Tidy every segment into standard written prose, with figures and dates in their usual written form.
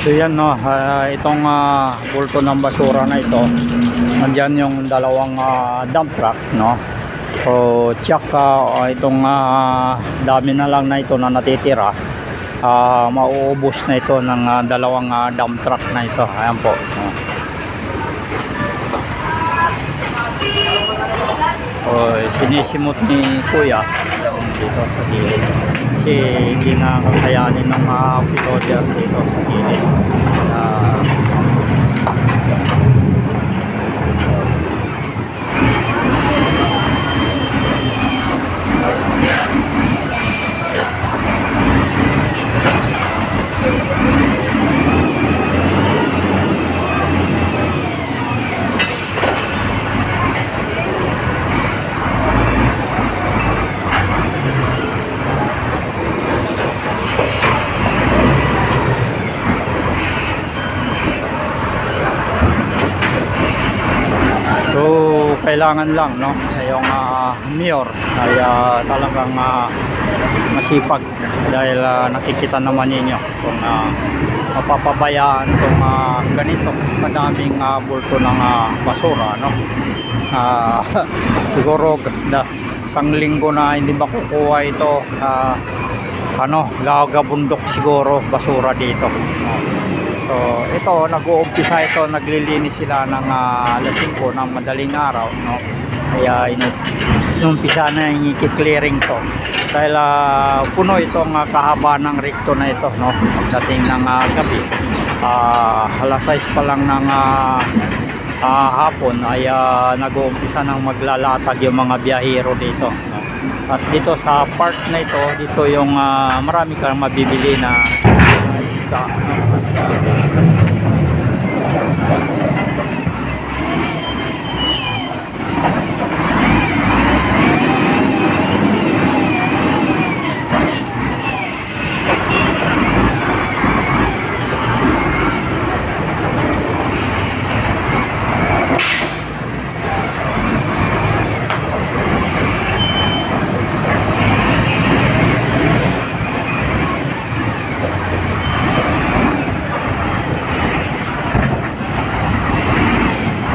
So yan no, itong bulto ng basura na ito, nandyan yung dalawang dump truck no. So tsaka itong dami na lang na ito na natitira, mauubos na ito ng dalawang dump truck na ito. Ayan po. Sinisimot ni kuya dito sa gilid kasi hindi na kakayanin ng piloter dito sa gilid. Kailangan lang no yung mayor ay talagang masipag dahil nakikita naman ninyo kung mapapabayaan itong ganito kadaming bulto ng basura no. Siguro isang linggo na hindi makukuha ito, gagabundok siguro basura dito. So ito, nag-uumpisa ito, naglilinis sila ng alas 5 ng madaling araw no. Kaya inumpisa na yung i-clearing to dahil puno itong kahaba ng recto na ito no. Pagdating ng gabi, alas 6 pa lang ng hapon ay nag-uumpisa ng maglalatag yung mga biyahero dito no? At dito sa park na ito, dito yung marami kang mabibili na isda no?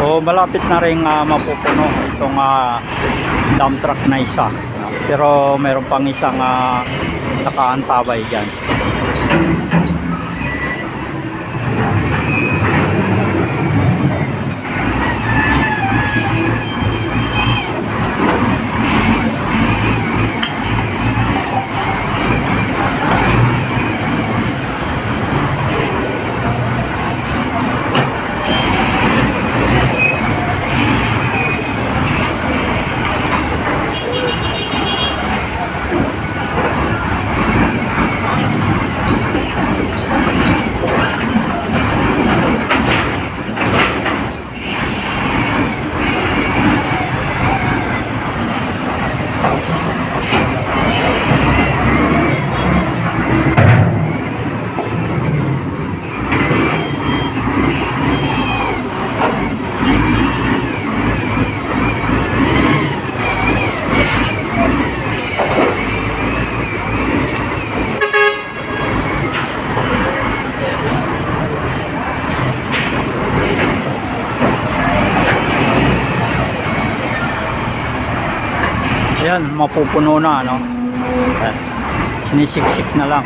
So malapit na rin mapupuno itong dump truck na isa, pero meron pang isang nakaantabay dyan. Ayan, mapupuno na no. Ayan. Sinisiksik na lang.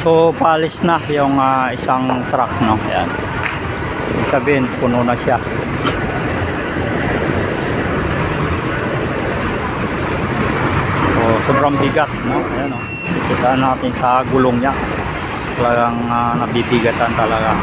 So paalis na yung isang truck, no? Ayan. Ibig sabihin, puno na siya. So sobrang bigat, no? Ayan, no? Kita natin sa gulong niya. Talagang nabibigatan talaga.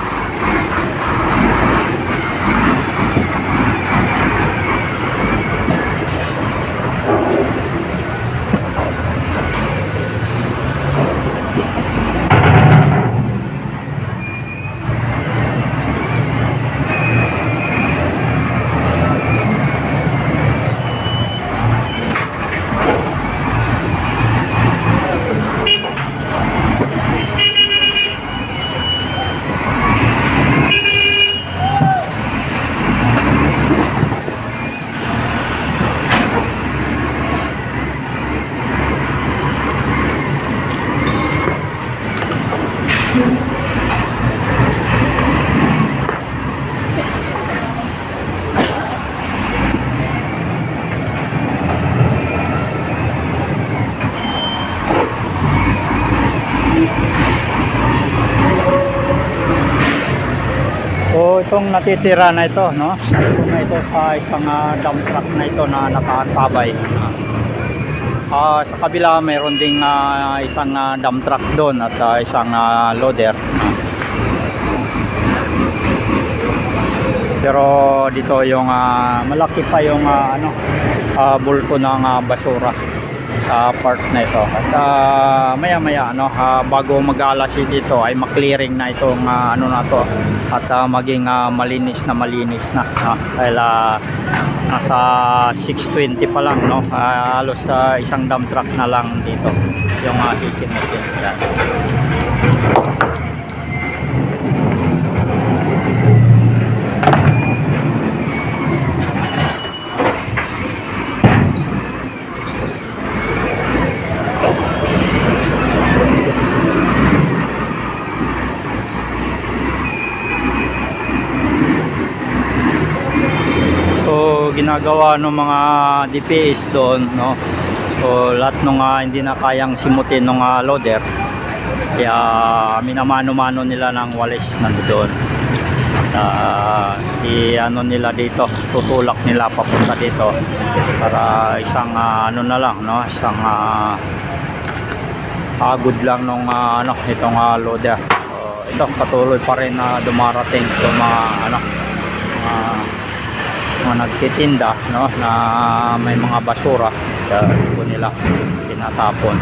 So itong natitira na ito, no? Ito na ito sa isang dump truck na ito na nakatabay. Sa kabila mayroon ding isang dump truck doon at isang loader. Pero dito yung malaki pa yung bulto ng basura sa part na ito. At maya maya bago mag-alas dito ay maklearing na itong na to at maging malinis na dahil nasa 6:20 pa lang, no? Halos isang dump truck na lang dito yung sisinitin. Ginagawa ng mga DPS doon, no? So lahat ng hindi na kayang simutin ng loader, kaya minamano-mano nila ng walis nandoon. Nila dito, tutulak nila papunta dito para isang na lang, no? Isang agod lang nung itong loader. So ito patuloy pa rin na dumarating sa mga nagtitinda, no, na may mga basura dito nila tinatapon.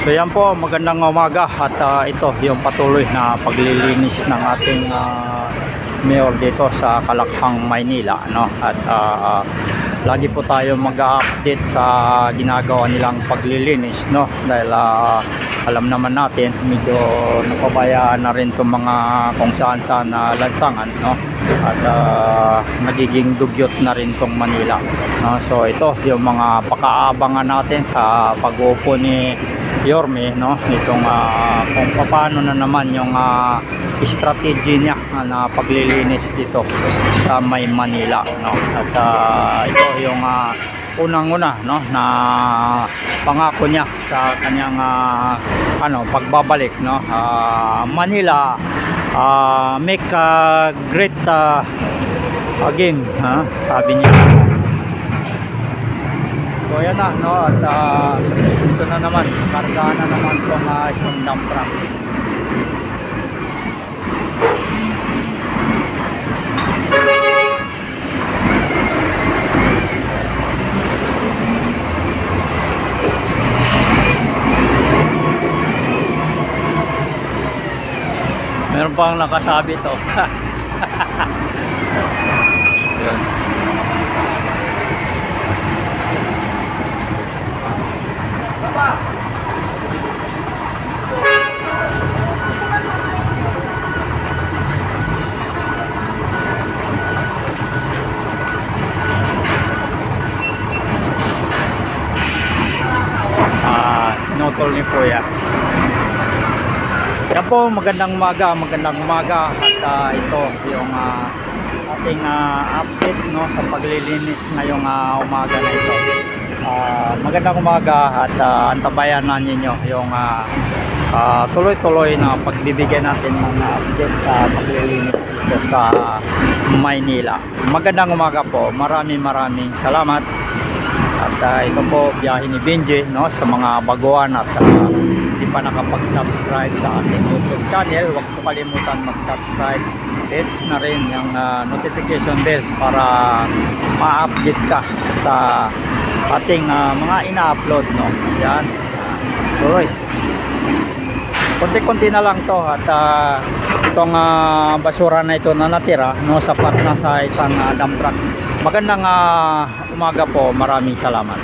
So yan po, magandang umaga at ito yung patuloy na paglilinis ng ating mayor dito sa Kalakhang, Maynila, no? At lagi po tayo mag-update sa ginagawa nilang paglilinis, no? Dahil alam naman natin medyo napabayaan na rin itong mga kung saan na lansangan, no? At nagiging dugyot na rin itong Manila, no? So ito yung mga pakaabangan natin sa pag-uupo ni Yorme, no? Itong kung paano na naman yung strategy niya na paglilinis dito sa may Manila, no? At ito yung unang-una, no, na pangako niya sa kanyang pagbabalik, no? Manila make great again, sabi niya. So yan na, no? At ito na naman, karga na naman itong isang dump truck. Meron pang nakasabit to. Sinotol ni Kuya. Yan po, magandang umaga at ito yung ating update no sa paglilinis ngayong umaga na ito. Magandang umaga at antabayan na ninyo yung tuloy-tuloy na pagbibigyan natin ng update sa paglilinis dito sa Maynila. Magandang umaga po, maraming salamat. At ito po biyahe ni Benji no, sa mga baguhan at hindi pa nakapag-subscribe sa ating YouTube channel, huwag po kalimutan mag-subscribe. Hit na rin yung notification bell para ma-update ka sa ating mga ina-upload no. Yan. Tuloy. Konti-konti na lang to at itong basura na ito na natira no, sapat na sa isang dump truck. Magandang umaga po, maraming salamat.